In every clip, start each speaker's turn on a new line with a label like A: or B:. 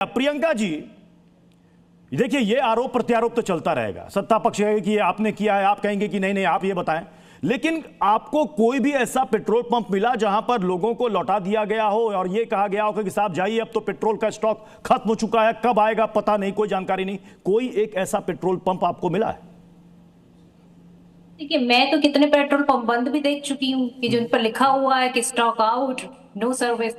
A: प्रियंका जी, देखिए ये आरोप प्रत्यारोप तो चलता रहेगा। सत्ता पक्ष है कि आपने किया है, आप कहेंगे कि नहीं नहीं आप ये बताएं, लेकिन आपको कोई भी ऐसा पेट्रोल पंप मिला जहां पर लोगों को लौटा दिया गया हो और ये कहा गया हो कि साहब जाइए अब तो पेट्रोल का स्टॉक खत्म हो चुका है, कब आएगा पता नहीं, कोई जानकारी नहीं, कोई एक ऐसा पेट्रोल पंप आपको मिला है?
B: देखिए, मैं तो कितने पेट्रोल पंप बंद भी देख चुकी हूँ कि जिन पर लिखा हुआ है कि स्टॉक आउट, नो सर्विस।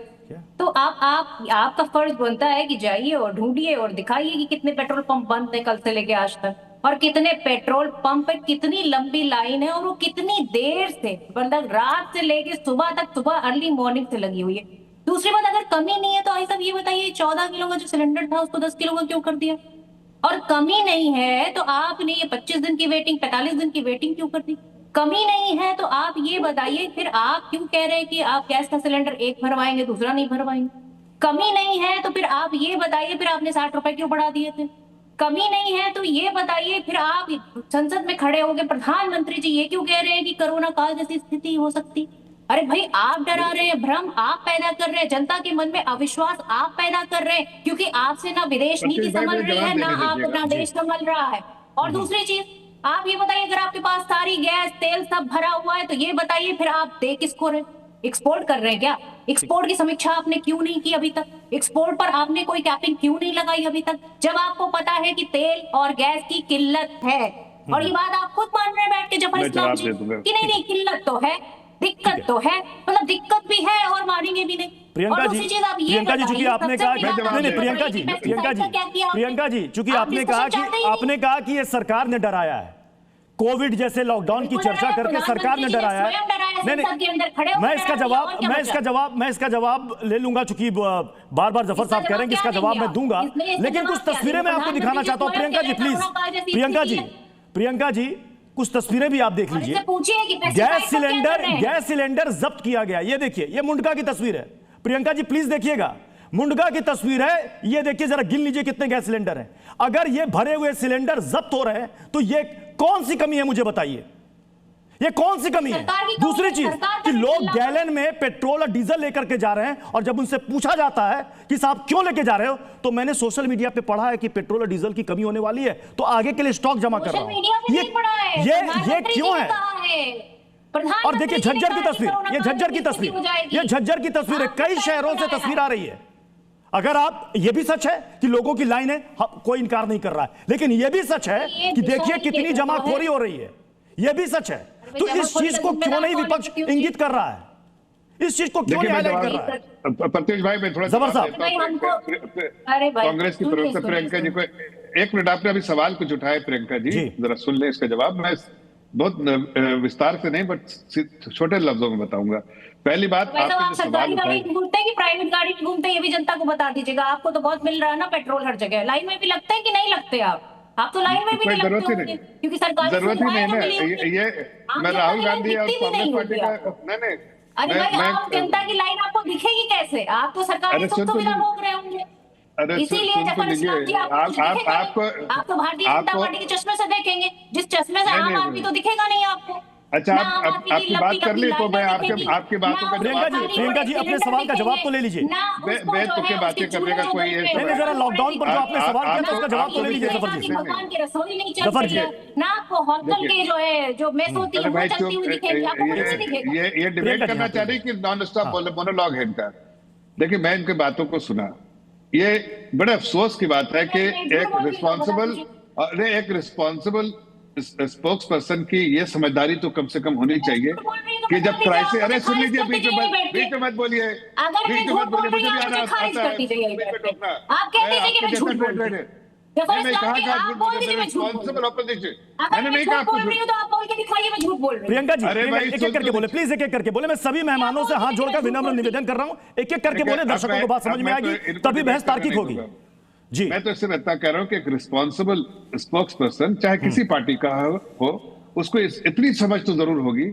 B: तो आपका फर्ज बनता है कि जाइए और ढूंढिए और दिखाइए कि कितने पेट्रोल पंप बंद है कल से लेके आज तक, और कितने पेट्रोल पंप पे कितनी लंबी लाइन है और वो कितनी देर से, मतलब रात से लेके सुबह तक, सुबह अर्ली मॉर्निंग से लगी हुई है। दूसरी बात, अगर कमी नहीं है तो आई साहब ये बताइए 14 किलो का जो सिलेंडर था उसको 10 किलो का क्यों कर दिया? और कमी नहीं है तो आपने ये 25 दिन की वेटिंग, 45 दिन की वेटिंग क्यों कर दी? कमी नहीं है तो आप ये बताइए फिर आप क्यों कह रहे हैं कि आप गैस का सिलेंडर एक भरवाएंगे दूसरा नहीं भरवाएंगे? कमी नहीं है तो फिर आप ये बताइए फिर आपने 60 रुपए क्यों बढ़ा दिए थे? कमी नहीं है तो ये बताइए फिर आप संसद में खड़े होकर प्रधानमंत्री जी ये क्यों कह रहे हैं कि कोरोना काल जैसी स्थिति हो सकती? अरे भाई, आप डरा रहे हैं, भ्रम आप पैदा कर रहे हैं, जनता के मन में अविश्वास आप पैदा कर रहे हैं, क्योंकि आपसे ना विदेश नीति संभल रही है, ना अपना देश संभल रहा है। और दूसरी चीज, आप ये बताइए अगर आपके पास सारी गैस तेल सब भरा हुआ है तो ये बताइए फिर आप दे किसको रहे? एक्सपोर्ट कर रहे हैं क्या? एक्सपोर्ट की समीक्षा आपने क्यों नहीं की अभी तक? एक्सपोर्ट पर आपने कोई कैपिंग क्यों नहीं लगाई अभी तक, जब आपको पता है कि तेल और गैस की किल्लत है? और ये बात आप खुद मान रहे हैं बैठ के जफर इस्लाम जी कि नहीं नहीं किल्लत तो है, दिक्कत तो है, मतलब दिक्कत भी है और मारेंगे भी नहीं।
A: प्रियंका जी, चूंकि आपने कहा नहीं नहीं प्रियंका जी चूंकि आपने कहा कि ये सरकार ने डराया है, कोविड जैसे लॉकडाउन की चर्चा करके सरकार ने डराया है। नहीं नहीं, मैं इसका जवाब ले लूंगा, चूंकि बार बार जफर साहब कह रहे हैं कि इसका जवाब मैं दूंगा, लेकिन कुछ तस्वीरें मैं आपको दिखाना चाहता हूं। प्रियंका जी प्लीज, प्रियंका जी कुछ तस्वीरें भी आप देख लीजिए। गैस सिलेंडर जब्त किया गया, ये देखिए, ये मुंडका की तस्वीर है। प्रियंका जी प्लीज देखिएगा, मुंडका की तस्वीर है, ये देखिए, जरा गिन लीजिए कितने गैस सिलेंडर हैं। अगर ये भरे हुए सिलेंडर जब्त हो रहे हैं तो ये कौन सी कमी है, मुझे बताइए, ये कौन सी कमी है? दूसरी चीज कि लोग गैलन में पेट्रोल और डीजल लेकर के जा रहे हैं और जब उनसे पूछा जाता है कि साहब क्यों लेके जा रहे हो, तो मैंने सोशल मीडिया पे पढ़ा है कि पेट्रोल और डीजल की कमी होने वाली है तो आगे के लिए स्टॉक जमा कर रहा हूं। ये क्यों है? और देखिए झज्जर की तस्वीर, ये झज्जर की तस्वीर है, कई शहरों से तस्वीर आ रही है। अगर आप, ये भी सच है कि लोगों की लाइन है, कोई इनकार नहीं कर रहा है, लेकिन यह भी सच है कि देखिए कितनी जमाखोरी हो रही है, यह भी सच है। तो इस चीज को क्यों नहीं विपक्ष इंगित कर रहा है? इस चीज को क्यों नहीं हाईलाइट कर रहा है?
C: प्रत्युष भाई, मैं थोड़ा
A: जबर साहब
C: कांग्रेस की तरफ से प्रियंका जी को एक मिनट, आपने अभी सवाल कुछ उठाए, प्रियंका जी जरा सुन ले इसका जवाब। मैं बहुत विस्तार से नहीं बट छोटे लफ्जों में बताऊंगा। पहली बात,
B: आप सरकारी गाड़ी घूमते हैं कि प्राइवेट गाड़ी में घूमते हैं, ये भी जनता को बता दीजिएगा। आपको तो बहुत मिल रहा है ना पेट्रोल हर जगह, लाइन में भी लगते हैं कि नहीं लगते? आप तो लाइन में भी नहीं लगते होंगे क्योंकि सरकार
C: जरूरत ही नहीं है। ये मैं राहुल गांधी और कांग्रेस पार्टी का नहीं,
B: अरे भाई आप जनता की लाइन आपको दिखेगी कैसे? आप तो सरकारी सुख सुविधा भोग रहे होंगे, इसीलिए जफर इस्लाम जी आप तो भारतीय जनता पार्टी के चश्मे से देखेंगे, जिस चश्मे से आम आदमी तो दिखेगा नहीं आपको।
C: अच्छा, आपकी बात कर ली तो मैं आपकी बातों का
A: प्रियंका जी अपने सवाल का जवाब तो ले लीजिए।
C: बेतुके बातें करने का कोई
A: नहीं, जरा लॉकडाउन पर जो आपने सवाल किया था उसका जवाब तो ले लीजिए जफर जी।
B: भगवान की रसोई नहीं चलती है ना, आपको हॉस्टल के जो है जो मेस होती है वो चलती हुई दिखेगी, आपको कैसे दिखेगा?
C: ये डिबेट करना चाह रही कि नॉन स्टॉप मोनोलॉग है इनका। देखिए, मैं इनकी बातों को सुना, ये बड़े अफसोस की बात है कि एक रिस्पॉन्सिबल स्पोक्स पर्सन की ये समझदारी तो कम से कम होनी चाहिए कि जब क्राइसिस, अरे सुन लीजिए, बीच में मत बोलिए, मुझे भी आता है।
B: आप कहते हैं कि मैं झूठ बोल रही हूं,
C: मैंने कहा रिस्पॉन्सिबल ऑपोजिशन, मैंने नहीं कहा
B: बोल रही हूं तो आप बोल के दिखाइए मैं झूठ बोल रही हूं।
A: प्रियंका जी एक एक करके बोले प्लीज, एक एक करके बोले। मैं सभी मेहमानों से हाथ जोड़कर विनम्र निवेदन कर रहा हूं, एक एक करके बोले, दर्शकों को बात समझ में आएगी, तभी बहस तार्किक होगी। जी,
C: मैं तो इससे इतना कह रहा हूं कि एक रिस्पॉन्सिबल स्पोक्स पर्सन चाहे किसी पार्टी का हो, उसको इतनी समझ तो जरूर होगी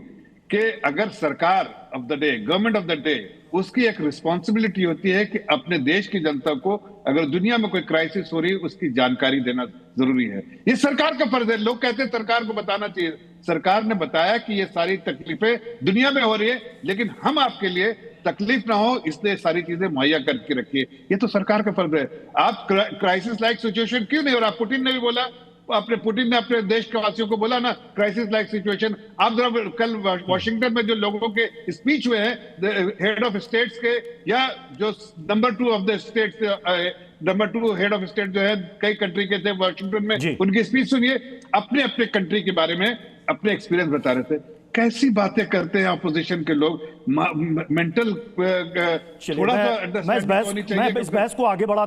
C: कि अगर सरकार of the day, government of the day, उसकी एक रिस्पॉन्सिबिलिटी होती है कि अपने देश की जनता को अगर दुनिया में कोई क्राइसिस हो रही है उसकी जानकारी देना जरूरी है। ये सरकार का फर्ज है। लोग कहते हैं सरकार को बताना चाहिए। सरकार ने बताया कि ये सारी तकलीफें दुनिया में हो रही है, लेकिन हम आपके लिए तकलीफ ना हो इसलिए सारी चीजें मुहैया करके रखिए। ये तो सरकार का फर्ज है। आप क्राइसिस लाइक सिचुएशन क्यों नहीं हो रहा? पुतिन ने भी बोला, पुतिन ने अपने देश के वासियों को बोला ना क्राइसिस लाइक सिचुएशन। आप जरा कल वॉशिंगटन में जो लोगों के स्पीच हुए हैं हेड ऑफ स्टेट्स के, या जो number 2 of the states, number 2 head of state जो है कई कंट्री के थे वॉशिंगटन में, उनकी स्पीच सुनिए। अपने अपने कंट्री के बारे में अपने एक्सपीरियंस बता रहे थे। कैसी बातें करते हैं अपोजिशन के लोग। मेंटल थोड़ा सा
A: मैं इस बहस को आगे बढ़ा